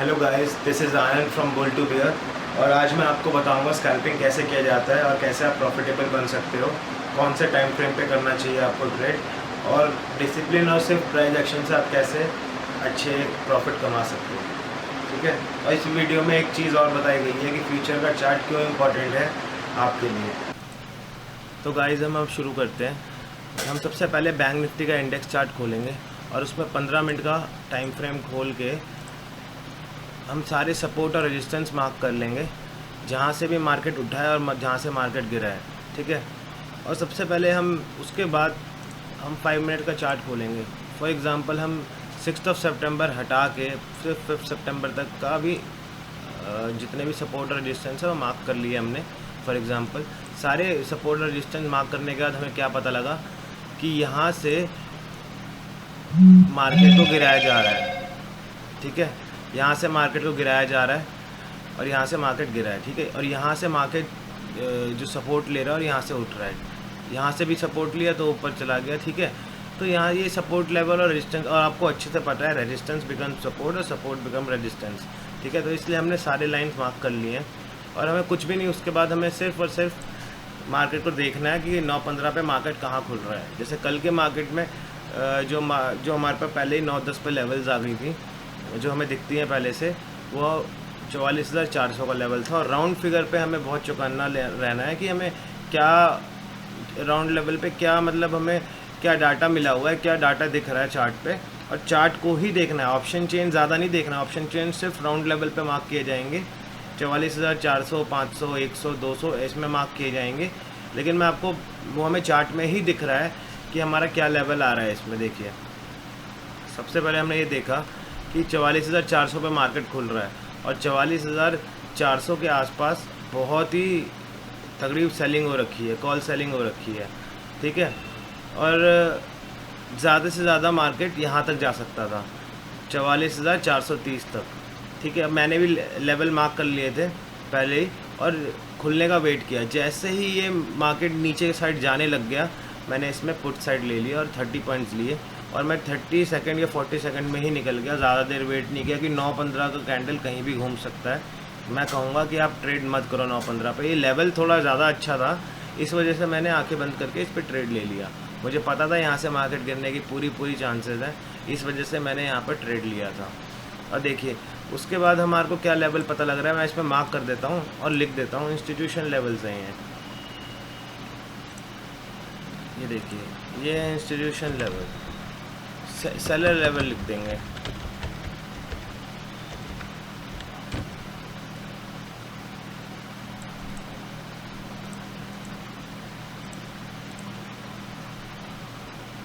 Hello guys, this is Anand from bull to bear. और आज मैं आपको बताऊंगा स्कैल्पिंग कैसे किया जाता है और कैसे आप प्रॉफिटेबल बन सकते हो, कौन से टाइम फ्रेम पे करना चाहिए आपको ट्रेड, और डिसिप्लिन और सिर्फ प्राइस एक्शन से आप कैसे अच्छे प्रॉफिट कमा सकते हो। ठीक है। और इस वीडियो में एक चीज़ और बताई गई है कि फ्यूचर का चार्ट क्यों इम्पोर्टेंट है आपके लिए। तो गाइस, हम अब शुरू करते हैं। हम सबसे पहले बैंक निफ्टी का इंडेक्स चार्ट खोलेंगे और उसमें 15 मिनट का टाइम फ्रेम खोल के हम सारे सपोर्ट और रेजिस्टेंस मार्क कर लेंगे, जहाँ से भी मार्केट उठा है और जहाँ से मार्केट गिरा है। ठीक है। और सबसे पहले हम उसके बाद हम 5 मिनट का चार्ट खोलेंगे। फॉर एग्ज़ाम्पल हम 6 सितंबर हटा के फिर 5 सितंबर तक का भी जितने भी सपोर्ट और रेजिस्टेंस है वो मार्क कर लिए हमने। फॉर एग्ज़ाम्पल सारे सपोर्ट और रेजिस्टेंस मार्क करने के बाद हमें क्या पता लगा कि यहाँ से मार्केट को गिराया जा रहा है। ठीक है। यहाँ से मार्केट को गिराया जा रहा है और यहाँ से मार्केट गिरा है। ठीक है। और यहाँ से मार्केट जो सपोर्ट ले रहा है और यहाँ से उठ रहा है, यहाँ से भी सपोर्ट लिया तो ऊपर चला गया। ठीक है। तो यहाँ ये सपोर्ट लेवल और रेजिस्टेंस, और आपको अच्छे से पता है रेजिस्टेंस बिकम सपोर्ट और सपोर्ट बिकम रेजिस्टेंस। ठीक है। तो इसलिए हमने सारे लाइन्स मार्क कर लिए हैं और हमें कुछ भी नहीं, उसके बाद हमें सिर्फ और सिर्फ मार्केट को देखना है कि 9:15 पे मार्केट कहाँ खुल रहा है। जैसे कल के मार्केट में जो हमारे पास पहले ही 9:10 पे लेवल्स आ गई थी, जो हमें दिखती हैं पहले से, वो 44,400 का लेवल था। और राउंड फिगर पे हमें बहुत चौकन्ना रहना है कि हमें क्या राउंड लेवल पे क्या, मतलब हमें क्या डाटा मिला हुआ है, क्या डाटा दिख रहा है चार्ट पे, और चार्ट को ही देखना है। ऑप्शन चेन ज़्यादा नहीं देखना, ऑप्शन चेन सिर्फ राउंड लेवल पे मार्क किए जाएंगे। 44,400, 500, 100, 200 इसमें मार्क किए जाएंगे। लेकिन मैं आपको वो हमें चार्ट में ही दिख रहा है कि हमारा क्या लेवल आ रहा है इसमें। देखिए, सबसे पहले हमने ये देखा कि 44,400 पे मार्केट खुल रहा है और 44,400 के आसपास बहुत ही तगड़ी सेलिंग हो रखी है, कॉल सेलिंग हो रखी है। ठीक है। और ज़्यादा से ज़्यादा मार्केट यहाँ तक जा सकता था, 44,430 तक। ठीक है। अब मैंने भी लेवल मार्क कर लिए थे पहले ही और खुलने का वेट किया। जैसे ही ये मार्केट नीचे साइड जाने लग गया, मैंने इसमें पुट साइड ले लिया और 30 पॉइंट्स लिए और मैं 30 सेकंड या 40 सेकंड में ही निकल गया। ज़्यादा देर वेट नहीं किया कि 9:15 का कैंडल कहीं भी घूम सकता है। मैं कहूँगा कि आप ट्रेड मत करो 9:15 पे। ये लेवल थोड़ा ज़्यादा अच्छा था, इस वजह से मैंने आंखें बंद करके इस पर ट्रेड ले लिया। मुझे पता था यहाँ से मार्केट गिरने की पूरी चांसेस है, इस वजह से मैंने यहाँ पर ट्रेड लिया था। और देखिए, उसके बाद हमारे को क्या लेवल पता लग रहा है, मैं इसमें मार्क कर देता हूँ और लिख देता हूँ। इंस्टीट्यूशन लेवल्स हैं ये देखिए, ये है इंस्टीट्यूशन लेवल। सेलर लेवल लिख देंगे।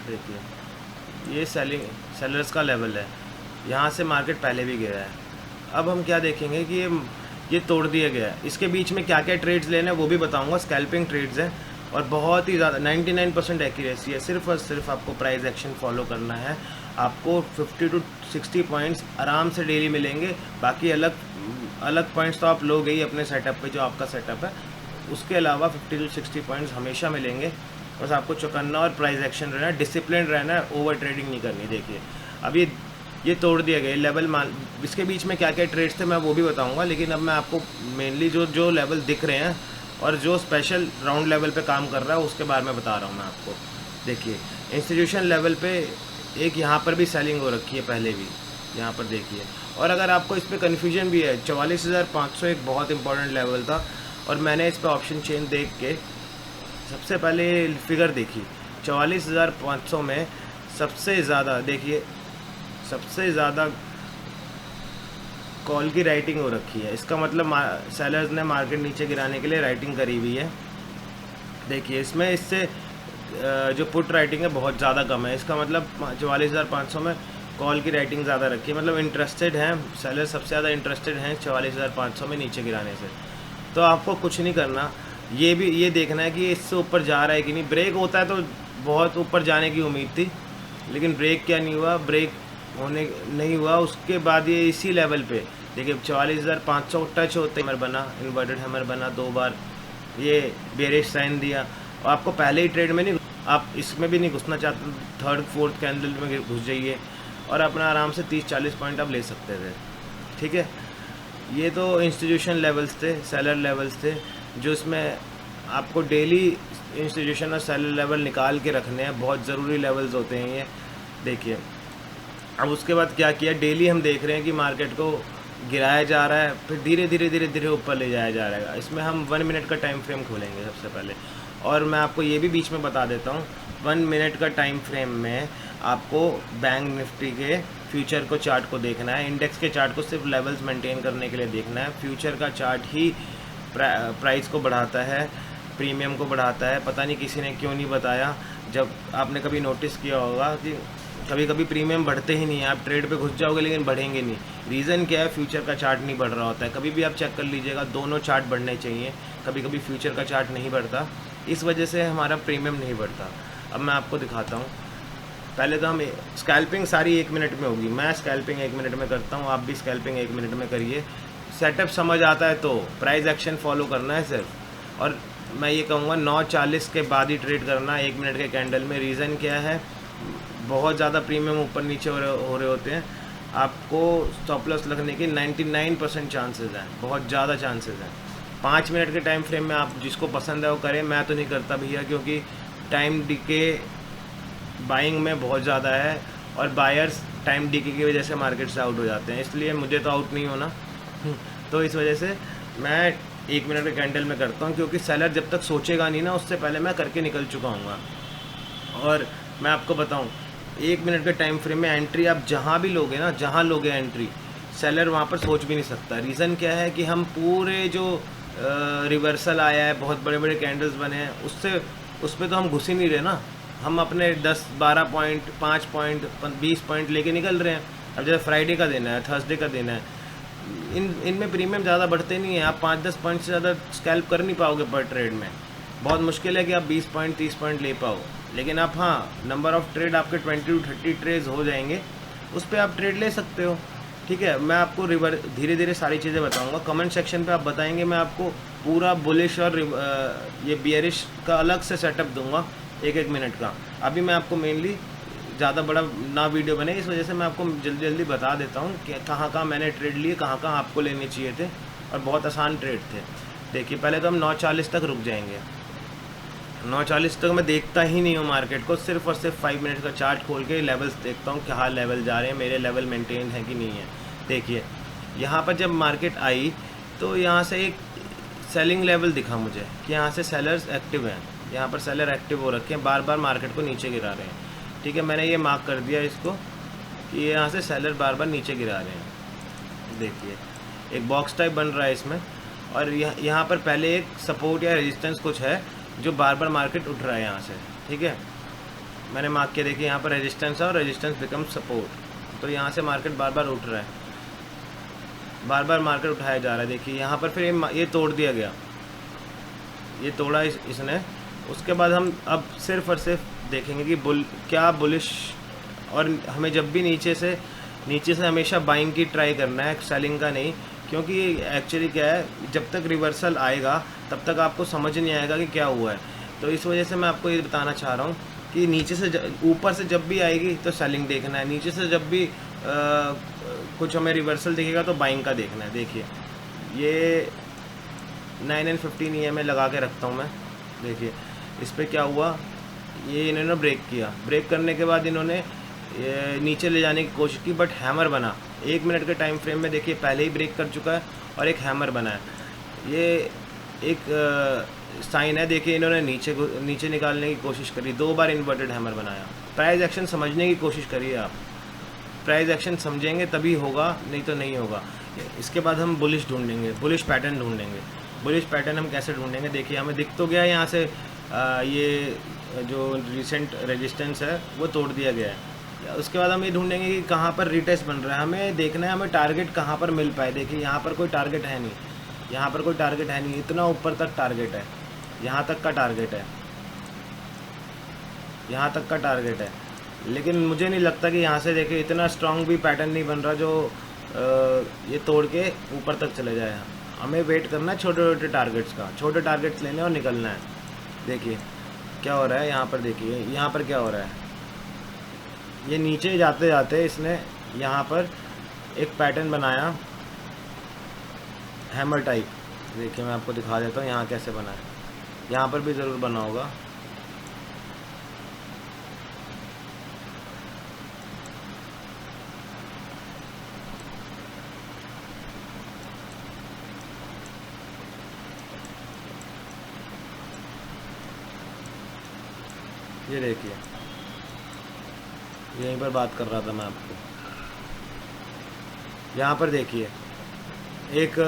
देखिए, ये सेलर्स का लेवल है, यहाँ से मार्केट पहले भी गया है। अब हम क्या देखेंगे कि ये तोड़ दिया गया है। इसके बीच में क्या क्या ट्रेड्स लेने हैं वो भी बताऊंगा। स्कैल्पिंग ट्रेड्स हैं और बहुत ही ज़्यादा 99% एक्यूरेसी है। सिर्फ और सिर्फ आपको प्राइस एक्शन फॉलो करना है। आपको 50 to 60 पॉइंट्स आराम से डेली मिलेंगे। बाकी अलग पॉइंट्स तो आप लोगे ही अपने सेटअप पे, जो आपका सेटअप है। उसके अलावा 50 to 60 पॉइंट्स हमेशा मिलेंगे। बस आपको चौकन्ना और प्राइस एक्शन रहना है, डिसिप्लिन रहना है, ओवर ट्रेडिंग नहीं करनी। देखिए, अब ये तोड़ दिया गया लेवल। इसके बीच में क्या क्या ट्रेड्स थे मैं वो भी बताऊँगा, लेकिन अब मैं आपको मेनली जो लेवल दिख रहे हैं और जो स्पेशल राउंड लेवल पे काम कर रहा है उसके बारे में बता रहा हूँ मैं आपको। देखिए, इंस्टीट्यूशन लेवल पे एक यहाँ पर भी सेलिंग हो रखी है पहले भी, यहाँ पर देखिए। और अगर आपको इस पर कन्फ्यूजन भी है, 44,500 एक बहुत इंपॉर्टेंट लेवल था और मैंने इस पर ऑप्शन चेन देख के सबसे पहले फिगर देखी। 44,500 में सबसे ज़्यादा, देखिए, सबसे ज़्यादा कॉल की राइटिंग हो रखी है। इसका मतलब सेलर्स ने मार्केट नीचे गिराने के लिए राइटिंग करी हुई है। देखिए, इसमें इससे जो पुट राइटिंग है बहुत ज़्यादा कम है। इसका मतलब 44,500 में कॉल की राइटिंग ज़्यादा रखी है, मतलब इंटरेस्टेड हैं सेलर, सबसे ज़्यादा इंटरेस्टेड हैं 44,500 में नीचे गिराने से। तो आपको कुछ नहीं करना, ये देखना है कि इससे ऊपर जा रहा है कि नहीं। ब्रेक होता है तो बहुत ऊपर जाने की उम्मीद थी, लेकिन ब्रेक क्या नहीं हुआ, ब्रेक होने नहीं हुआ। उसके बाद ये इसी लेवल पे देखिए 44,500 टच होते हैमर बना, इन्वर्टेड हैमर बना 2 बार, ये बेरिश साइन दिया। और आपको पहले ही ट्रेड में नहीं, आप इसमें भी नहीं घुसना चाहते, 3rd 4th कैंडल में घुस जाइए और अपना आराम से 30-40 पॉइंट आप ले सकते थे। ठीक है। ये तो इंस्टीट्यूशन लेवल्स थे, सेलर लेवल्स थे, जो इसमें आपको डेली इंस्टीट्यूशन और सेलर लेवल निकाल के रखने हैं, बहुत ज़रूरी लेवल्स होते हैं ये। देखिए अब उसके बाद क्या किया, डेली हम देख रहे हैं कि मार्केट को गिराया जा रहा है, फिर धीरे धीरे धीरे धीरे ऊपर ले जाया जा रहा है। इसमें हम 1 मिनट का टाइम फ्रेम खोलेंगे सबसे पहले, और मैं आपको ये भी बीच में बता देता हूँ, 1 मिनट का टाइम फ्रेम में आपको बैंक निफ्टी के फ्यूचर को चार्ट को देखना है, इंडेक्स के चार्ट को सिर्फ लेवल्स मेंटेन करने के लिए देखना है। फ्यूचर का चार्ट ही प्राइस को बढ़ाता है, प्रीमियम को बढ़ाता है। पता नहीं किसी ने क्यों नहीं बताया, जब आपने कभी नोटिस किया होगा कि कभी कभी प्रीमियम बढ़ते ही नहीं है, आप ट्रेड पे घुस जाओगे लेकिन बढ़ेंगे नहीं। रीज़न क्या है, फ्यूचर का चार्ट नहीं बढ़ रहा होता है। कभी भी आप चेक कर लीजिएगा, दोनों चार्ट बढ़ने चाहिए, कभी कभी फ्यूचर का चार्ट नहीं बढ़ता, इस वजह से हमारा प्रीमियम नहीं बढ़ता। अब मैं आपको दिखाता हूँ। पहले तो हम स्कैल्पिंग सारी 1 मिनट में होगी, मैं स्कैल्पिंग 1 मिनट में करता हूँ, आप भी स्कैल्पिंग 1 मिनट में करिए। सेटअप समझ आता है तो प्राइस एक्शन फॉलो करना है सिर्फ, और मैं ये कहूँगा 9:40 के बाद ही ट्रेड करना 1 मिनट के कैंडल में। रीज़न क्या है, बहुत ज़्यादा प्रीमियम ऊपर नीचे हो रहे होते हैं, आपको स्टॉप लॉस लगने के 99% चांसेस हैं, बहुत ज़्यादा चांसेस हैं। 5 मिनट के टाइम फ्रेम में आप जिसको पसंद है वो करें, मैं तो नहीं करता भैया, क्योंकि टाइम डीके बाइंग में बहुत ज़्यादा है और बायर्स टाइम डीके की वजह से मार्केट से आउट हो जाते हैं, इसलिए मुझे तो आउट नहीं होना। तो इस वजह से मैं 1 मिनट के कैंडल में करता हूँ, क्योंकि सेलर जब तक सोचेगा नहीं ना, उससे पहले मैं करके निकल चुका हूँ। और मैं आपको बताऊँ, 1 मिनट के टाइम फ्रेम में एंट्री आप जहाँ भी लोगे ना, जहाँ लोगे एंट्री, सेलर वहाँ पर सोच भी नहीं सकता। रीज़न क्या है कि हम पूरे जो रिवर्सल आया है, बहुत बड़े बड़े कैंडल्स बने हैं, उस पर तो हम घुस ही नहीं रहे ना, हम अपने 10-12 पॉइंट, 5 पॉइंट, 20 पॉइंट लेके निकल रहे हैं। अब जैसे फ्राइडे का दिन है, थर्सडे का दिन है, इनमें प्रीमियम ज़्यादा बढ़ते नहीं है, आप 5-10 पॉइंट से ज़्यादा स्कैल्प कर नहीं पाओगे पर ट्रेड में। बहुत मुश्किल है कि आप 20 पॉइंट 30 पॉइंट ले पाओ, लेकिन आप हाँ, नंबर ऑफ़ ट्रेड आपके 20 to 30 ट्रेड्स हो जाएंगे, उस पर आप ट्रेड ले सकते हो। ठीक है, मैं आपको धीरे धीरे सारी चीज़ें बताऊंगा। कमेंट सेक्शन पे आप बताएंगे, मैं आपको पूरा बुलिश और ये बियरिश का अलग से सेटअप दूंगा 1-1 मिनट का। अभी मैं आपको मेनली ज़्यादा बड़ा ना वीडियो बने, इस वजह से मैं आपको जल्दी जल्दी बता देता हूँ कि कहाँ मैंने ट्रेड लिए, कहाँ आपको लेने चाहिए थे, और बहुत आसान ट्रेड थे। देखिए पहले तो हम 9:40 तक रुक जाएंगे। 9:40 तक मैं देखता ही नहीं हूँ मार्केट को, सिर्फ और सिर्फ 5 मिनट का चार्ट खोल के लेवल्स देखता हूँ, क्या लेवल जा रहे हैं, मेरे लेवल मेंटेन है कि नहीं है। देखिए यहाँ पर जब मार्केट आई तो यहाँ से एक सेलिंग लेवल दिखा मुझे कि यहाँ से सेलर्स एक्टिव हैं, यहाँ पर सेलर एक्टिव हो रखे हैं, बार बार मार्केट को नीचे गिरा रहे हैं। ठीक है, मैंने ये मार्क कर दिया इसको कि यहाँ से सेलर बार बार नीचे गिरा रहे हैं। देखिए एक बॉक्स टाइप बन रहा है इसमें, और यहाँ पर पहले एक सपोर्ट या रेजिस्टेंस कुछ है जो बार बार मार्केट उठ रहा है यहाँ से। ठीक है, मैंने मार्क किया, देखिए यहाँ पर रेजिस्टेंस है और रेजिस्टेंस बिकम सपोर्ट, तो यहाँ से मार्केट बार बार उठ रहा है, बार बार मार्केट उठाया जा रहा है। देखिए यहाँ पर फिर ये तोड़ दिया गया, ये तोड़ा इसने। उसके बाद हम अब सिर्फ और सिर्फ देखेंगे कि क्या बुलिश, और हमें जब भी नीचे से हमेशा बाइंग की ट्राई करना है, सेलिंग का नहीं, क्योंकि एक्चुअली क्या है, जब तक रिवर्सल आएगा तब तक आपको समझ नहीं आएगा कि क्या हुआ है। तो इस वजह से मैं आपको ये बताना चाह रहा हूँ कि नीचे से ऊपर से जब भी आएगी तो सेलिंग देखना है, नीचे से जब भी कुछ हमें रिवर्सल दिखेगा तो बाइंग का देखना है। देखिए ये 9:15 EMA लगा के रखता हूँ मैं। देखिए इस पर क्या हुआ, ये इन्होंने ब्रेक किया, ब्रेक करने के बाद इन्होंने नीचे ले जाने की कोशिश की, बट हैमर बना 1 मिनट के टाइम फ्रेम में। देखिए पहले ही ब्रेक कर चुका है और एक हैमर बना है, ये एक साइन है। देखिए इन्होंने नीचे निकालने की कोशिश करी, 2 बार इन्वर्टेड हैमर बनाया। प्राइस एक्शन समझने की कोशिश करिए आप, प्राइस एक्शन समझेंगे तभी होगा, नहीं तो नहीं होगा। इसके बाद हम बुलिश ढूंढेंगे, बुलिश पैटर्न ढूंढेंगे। बुलिश पैटर्न हम कैसे ढूंढेंगे, देखिए हमें दिख तो गया यहाँ से ये जो रिसेंट रेजिस्टेंस है वो तोड़ दिया गया है। उसके बाद हम ये ढूंढेंगे कि कहाँ पर रिटेस्ट बन रहा है, हमें देखना है हमें टारगेट कहाँ पर मिल पाए। देखिए यहाँ पर कोई टारगेट है नहीं, यहाँ पर कोई टारगेट है नहीं, इतना ऊपर तक टारगेट है, यहाँ तक का टारगेट है, यहाँ तक का टारगेट है, लेकिन मुझे नहीं लगता कि यहाँ से देखिए इतना स्ट्रॉन्ग भी पैटर्न नहीं बन रहा जो ये तोड़ के ऊपर तक चले जाए। हमें वेट करना है छोटे छोटे टारगेट्स का, छोटे टारगेट्स लेने और निकलना है। देखिए क्या हो रहा है यहाँ पर, देखिए यहाँ पर क्या हो रहा है, ये नीचे जाते जाते इसने यहाँ पर एक पैटर्न बनाया, हैमर टाइप। देखिए मैं आपको दिखा देता हूँ यहाँ कैसे बना है, यहाँ पर भी ज़रूर बना होगा। ये देखिए यहीं पर बात कर रहा था मैं आपको। यहाँ पर देखिए एक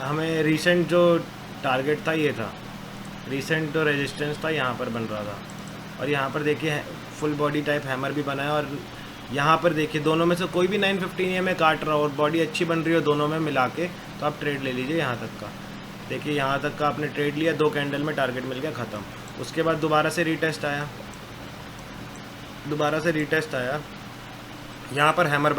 हमें रीसेंट जो टारगेट था ये था, रीसेंट जो रेजिस्टेंस था यहाँ पर बन रहा था। और यहाँ पर देखिए फुल बॉडी टाइप हैमर भी बना है। और यहाँ पर देखिए दोनों में से कोई भी 915 में काट रहा हो और बॉडी अच्छी बन रही हो दोनों में मिला के, तो आप ट्रेड ले लीजिए यहाँ तक का। देखिए यहाँ तक का आपने ट्रेड लिया, 2 कैंडल में टारगेट मिल गया, ख़त्म। उसके बाद दोबारा से रीटेस्ट आया, यहाँ पर हैमर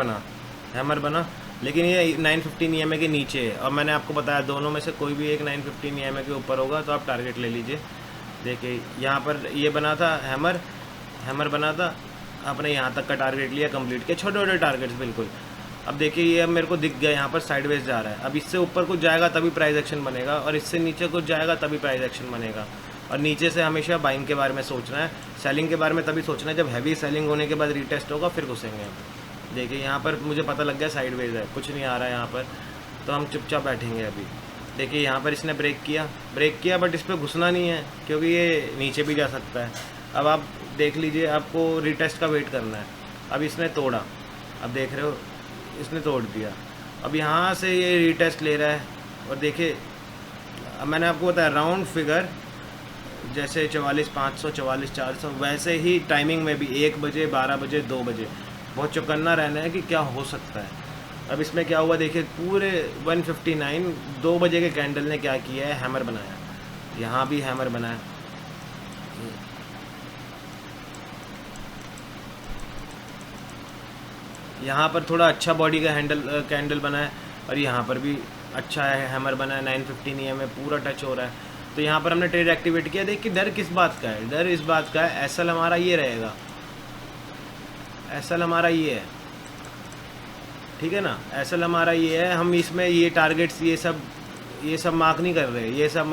बना, लेकिन ये 915 EMA के नीचे है। और मैंने आपको बताया दोनों में से कोई भी एक 915 EMA के ऊपर होगा तो आप टारगेट ले लीजिए। देखिए यहाँ पर ये बना था हैमर बना था, आपने यहाँ तक का टारगेट लिया, कंप्लीट किया, छोटे छोटे टारगेट्स बिल्कुल। अब देखिए ये अब मेरे को दिख गया यहाँ पर साइडवेज जा रहा है। अब इससे ऊपर कुछ जाएगा तभी प्राइस एक्शन बनेगा, और इससे नीचे कुछ जाएगा तभी प्राइस एक्शन बनेगा। और नीचे से हमेशा बाइंग के बारे में सोचना है, सेलिंग के बारे में तभी सोचना है जब हैवी सेलिंग होने के बाद रीटेस्ट होगा, फिर घुसेंगे हम। देखिए यहाँ पर मुझे पता लग गया साइडवेज है, कुछ नहीं आ रहा है यहाँ पर, तो हम चुपचाप बैठेंगे अभी। देखिए यहाँ पर इसने ब्रेक किया बट इस पर घुसना नहीं है क्योंकि ये नीचे भी जा सकता है। अब आप देख लीजिए, आपको रीटेस्ट का वेट करना है। अब इसने तोड़ा, अब देख रहे हो इसने तोड़ दिया। अब यहाँ से ये रीटेस्ट ले रहा है। और देखिए अब मैंने आपको बताया राउंड फिगर जैसे 44,500 44,400, वैसे ही टाइमिंग में भी 1 बजे 12 बजे 2 बजे बहुत चौकन्ना रहना है कि क्या हो सकता है। अब इसमें क्या हुआ देखिए, पूरे 159 2 बजे के कैंडल ने क्या किया है, हैमर बनाया, यहाँ भी हैमर बनाया। यहाँ पर थोड़ा अच्छा बॉडी का कैंडल बना है, और यहाँ पर भी अच्छा है हैमर बना है, 915 EMA पूरा टच हो रहा है। तो यहाँ पर हमने ट्रेड एक्टिवेट किया। देखिए डर किस बात का है, डर इस बात का है, एसएल हमारा ये रहेगा, एसएल हमारा ये है, ठीक है ना, एसएल हमारा ये है। हम इसमें ये टारगेट्स ये सब मार्क नहीं कर रहे, ये सब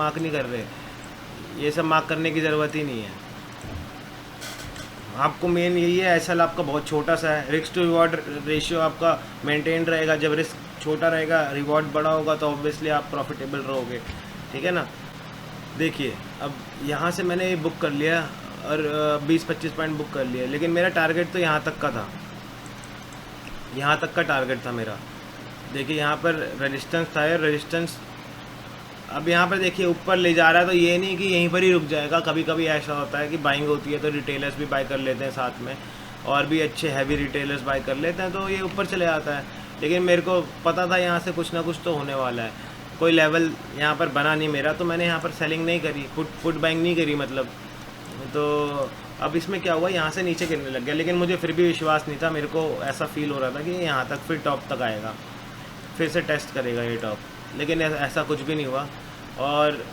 मार्क करने की ज़रूरत ही नहीं है। आपको मेन यही है, एसएल आपका बहुत छोटा सा है, रिस्क टू रिवॉर्ड रेशियो आपका मेंटेन रहेगा। जब रिस्क छोटा रहेगा रिवॉर्ड बड़ा होगा तो ऑब्वियसली आप प्रॉफिटेबल रहोगे, ठीक है ना। देखिए अब यहाँ से मैंने ये बुक कर लिया और 20-25 पॉइंट बुक कर लिया, लेकिन मेरा टारगेट तो यहाँ तक का था, यहाँ तक का टारगेट था मेरा। देखिए यहाँ पर रेजिस्टेंस था, रेजिस्टेंस अब यहाँ पर देखिए ऊपर ले जा रहा है, तो ये नहीं कि यहीं पर ही रुक जाएगा। कभी कभी ऐसा होता है कि बाइंग होती है तो रिटेलर्स भी बाय कर लेते हैं साथ में, और भी अच्छे हैवी रिटेलर्स बाय कर लेते हैं, तो ये ऊपर चले आता है। लेकिन मेरे को पता था यहाँ से कुछ ना कुछ तो होने वाला है, कोई लेवल यहाँ पर बना नहीं मेरा, तो मैंने यहाँ पर सेलिंग नहीं करी, फुट बाइंग नहीं करी मतलब। तो अब इसमें क्या हुआ, यहाँ से नीचे गिरने लग गया, लेकिन मुझे फिर भी विश्वास नहीं था। मेरे को ऐसा फील हो रहा था कि यहाँ तक फिर टॉप तक आएगा, फिर से टेस्ट करेगा ये टॉप, लेकिन ऐसा कुछ भी नहीं हुआ। और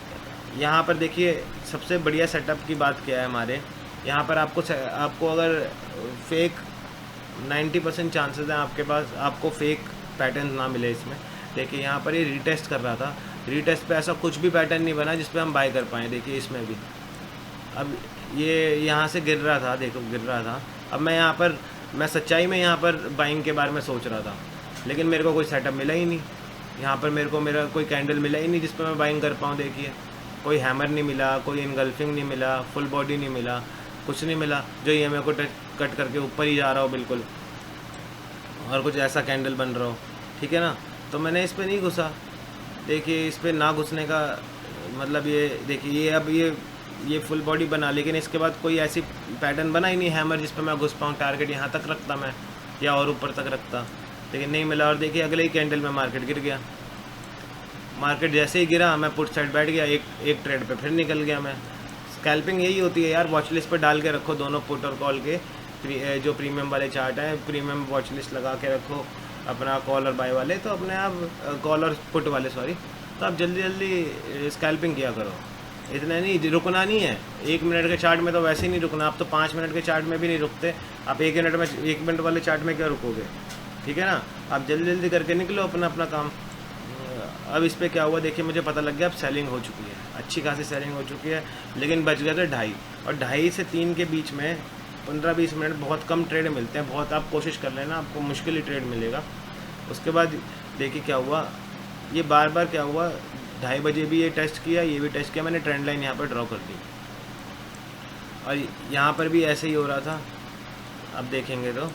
यहाँ पर देखिए सबसे बढ़िया सेटअप की बात क्या है हमारे यहाँ पर, आपको अगर फेक 90% चांसेस हैं आपके पास, आपको फेक पैटर्न ना मिले इसमें। देखिए यहाँ पर ये रीटेस्ट कर रहा था, रीटेस्ट पे ऐसा कुछ भी पैटर्न नहीं बना जिस पे हम बाय कर पाएँ। देखिए इसमें भी अब ये यहाँ से गिर रहा था, देखो गिर रहा था। अब मैं सच्चाई में यहाँ पर बाइंग के बारे में सोच रहा था, लेकिन मेरे को कोई सेटअप मिला ही नहीं। यहाँ पर मेरा कोई कैंडल मिला ही नहीं जिस पर मैं बाइंग कर पाऊँ। देखिए कोई हैमर नहीं मिला, कोई इनगल्फिंग नहीं मिला, फुल बॉडी नहीं मिला, कुछ नहीं मिला जो ये मेरे को कट करके ऊपर ही जा रहा हो बिल्कुल, और कुछ ऐसा कैंडल बन रहा हो, ठीक है ना। तो मैंने इस पर नहीं घुसा। देखिए इस पर ना घुसने का मतलब ये देखिए ये अब ये फुल बॉडी बना, लेकिन इसके बाद कोई ऐसी पैटर्न बना ही नहीं हैमर जिस पर मैं घुस पाऊँ। टारगेट यहाँ तक रखता मैं या और ऊपर तक रखता, लेकिन नहीं मिला। और देखिए अगले ही कैंडल में मार्केट गिर गया। मार्केट जैसे ही गिरा मैं पुट साइड बैठ गया, एक ट्रेड पे फिर निकल गया मैं। स्कैल्पिंग यही होती है यार, वॉच लिस्ट पर डाल के रखो दोनों पुट और कॉल के, जो प्रीमियम वाले चार्ट हैं, प्रीमियम वॉच लिस्ट लगा के रखो अपना कॉल और बाय वाले, तो अपने आप कॉल और पुट वाले सॉरी, तो आप जल्दी जल्दी स्कैल्पिंग किया करो। इतना नहीं, रुकना नहीं है। 1 मिनट के चार्ट में तो वैसे ही नहीं रुकना, आप तो 5 मिनट के चार्ट में भी नहीं रुकते, आप 1 मिनट वाले चार्ट में क्या रुकोगे, ठीक है ना। आप जल्दी जल्दी करके निकलो अपना काम। अब इस पे क्या हुआ देखिए, मुझे पता लग गया अब सेलिंग हो चुकी है, अच्छी खासी सेलिंग हो चुकी है, लेकिन बच गए थे 2.5, और 2.5 से 3 के बीच में 15-20 मिनट बहुत कम ट्रेड मिलते हैं, बहुत आप कोशिश कर लेना, आपको मुश्किल ही ट्रेड मिलेगा। उसके बाद देखिए क्या हुआ, ये बार बार क्या हुआ, 2:30 बजे भी ये टेस्ट किया, ये भी टेस्ट किया, मैंने ट्रेंड लाइन यहाँ पर ड्रॉ कर दी, और यहाँ पर भी ऐसे ही हो रहा था। अब देखेंगे तो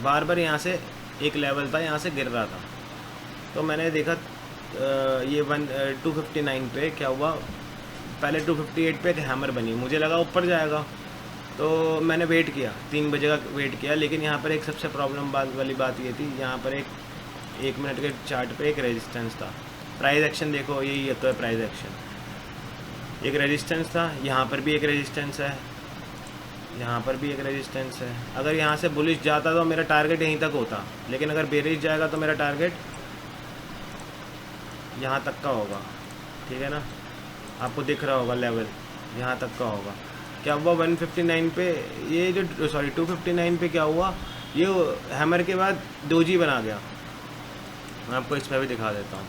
बार बार यहाँ से एक लेवल था, यहाँ से गिर रहा था, तो मैंने देखा ये 259 पे क्या हुआ, पहले 258 पे एक हैमर बनी, मुझे लगा ऊपर जाएगा, तो मैंने वेट किया, 3 बजे का वेट किया, लेकिन यहाँ पर एक सबसे प्रॉब्लम वाली बात ये थी, यहाँ पर एक मिनट के चार्ट पे एक रेजिस्टेंस था। प्राइस एक्शन देखो, यही तो है प्राइस एक्शन, एक रेजिस्टेंस था, यहाँ पर भी एक रेजिस्टेंस है, यहाँ पर भी एक रेजिस्टेंस है। अगर यहाँ से बुलिश जाता तो मेरा टारगेट यहीं तक होता, लेकिन अगर बेरिश जाएगा तो मेरा टारगेट यहाँ तक का होगा, ठीक है ना, आपको दिख रहा होगा लेवल यहाँ तक का होगा। क्या हुआ 159 पे, ये जो 259 पे क्या हुआ, ये हैमर के बाद डोजी बना गया, मैं आपको इस पर भी दिखा देता हूँ।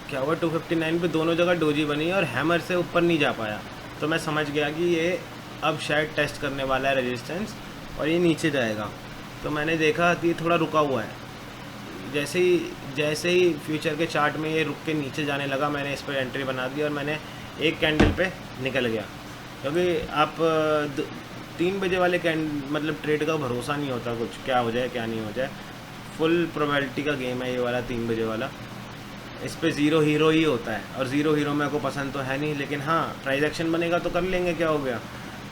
क्या हुआ 259 पे दोनों जगह डोजी बनी और हैमर से ऊपर नहीं जा पाया, तो मैं समझ गया कि ये अब शायद टेस्ट करने वाला है रेजिस्टेंस और ये नीचे जाएगा। तो मैंने देखा कि ये थोड़ा रुका हुआ है, जैसे ही फ्यूचर के चार्ट में ये रुक के नीचे जाने लगा, मैंने इस पर एंट्री बना दी और मैंने एक कैंडल पे निकल गया, क्योंकि आप 3 बजे वाले मतलब ट्रेड का भरोसा नहीं होता, कुछ क्या हो जाए क्या नहीं हो जाए, फुल प्रोबेबिलिटी का गेम है ये वाला 3 बजे वाला। इस पे ज़ीरो हीरो ही होता है, और ज़ीरो हीरो मेरे को पसंद तो है नहीं, लेकिन हाँ प्राइस एक्शन बनेगा तो कर लेंगे, क्या हो गया,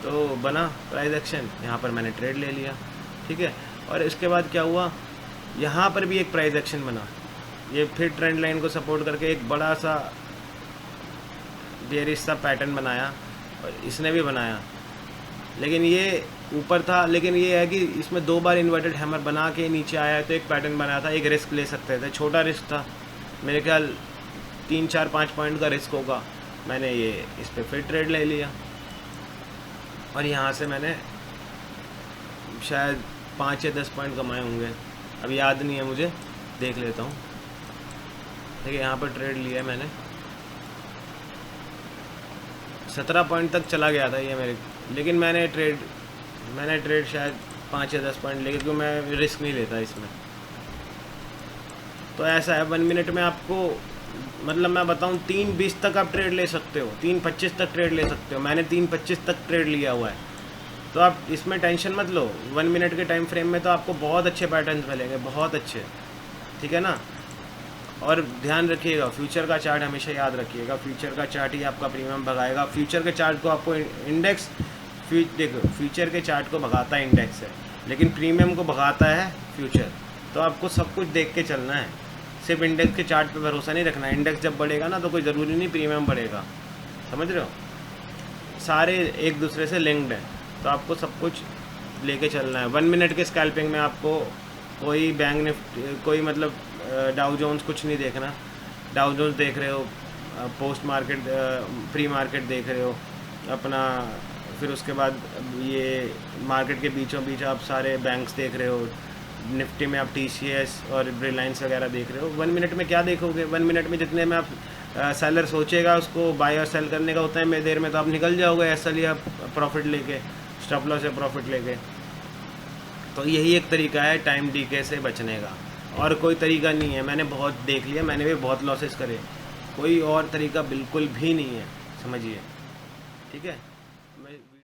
तो बना प्राइस एक्शन, यहाँ पर मैंने ट्रेड ले लिया, ठीक है। और इसके बाद क्या हुआ, यहाँ पर भी एक प्राइस एक्शन बना, ये फिर ट्रेंड लाइन को सपोर्ट करके एक बड़ा सा बेरिश सा पैटर्न बनाया, और इसने भी बनाया, लेकिन ये ऊपर था, लेकिन ये है कि इसमें 2 बार इन्वर्टेड हैमर बना के नीचे आया है, तो एक पैटर्न बनाया था, एक रिस्क ले सकते थे, छोटा रिस्क था, मेरे ख्याल 3-4-5 पॉइंट का रिस्क होगा, मैंने ये इस पर फिर ट्रेड ले लिया, और यहाँ से मैंने शायद 5 या 10 पॉइंट कमाए होंगे, अब याद नहीं है मुझे, देख लेता हूँ। देखिए यहाँ पर ट्रेड लिया है मैंने, 17 पॉइंट तक चला गया था ये मेरे, लेकिन मैंने ट्रेड शायद 5 या 10 पॉइंट लेके, क्योंकि मैं रिस्क नहीं लेता इसमें। तो ऐसा है 1 मिनट में आपको, मतलब मैं बताऊं 3:20 तक आप ट्रेड ले सकते हो, 3:25 तक ट्रेड ले सकते हो, मैंने 3:25 तक ट्रेड लिया हुआ है, तो आप इसमें टेंशन मत लो। 1 मिनट के टाइम फ्रेम में तो आपको बहुत अच्छे पैटर्न्स मिलेंगे, बहुत अच्छे, ठीक है ना। और ध्यान रखिएगा, फ्यूचर का चार्ट हमेशा याद रखिएगा, फ्यूचर का चार्ट ही आपका प्रीमियम भगाएगा। फ्यूचर के चार्ट को आपको इंडेक्स, देखो फ्यूचर के चार्ट को भगाता है इंडेक्स है, लेकिन प्रीमियम को भगाता है फ्यूचर, तो आपको सब कुछ देख के चलना है, सिर्फ इंडेक्स के चार्ट पे भरोसा नहीं रखना है। इंडेक्स जब बढ़ेगा ना तो कोई ज़रूरी नहीं प्रीमियम बढ़ेगा, समझ रहे हो, सारे एक दूसरे से लिंक्ड हैं, तो आपको सब कुछ लेके चलना है। 1 मिनट के स्कैल्पिंग में आपको कोई बैंक निफ्टी, कोई मतलब डाउ जोन्स कुछ नहीं देखना, डाउ जोन्स देख रहे हो, पोस्ट मार्केट प्री मार्केट देख रहे हो अपना, फिर उसके बाद ये मार्केट के बीचों बीच आप सारे बैंक्स देख रहे हो, निफ्टी में आप TCS और रिलायंस वगैरह देख रहे हो। 1 मिनट में क्या देखोगे, 1 मिनट में जितने में आप सेलर सोचेगा उसको बाय और सेल करने का होता है, देर में तो आप निकल जाओगे एसएल या प्रॉफिट लेके, स्टॉप लॉस या प्रॉफिट लेके। तो यही एक तरीका है टाइम डीके से बचने का, और कोई तरीका नहीं है। मैंने बहुत देख लिया, मैंने भी बहुत लॉसेस करे, कोई और तरीका बिल्कुल भी नहीं है, समझिए, ठीक है।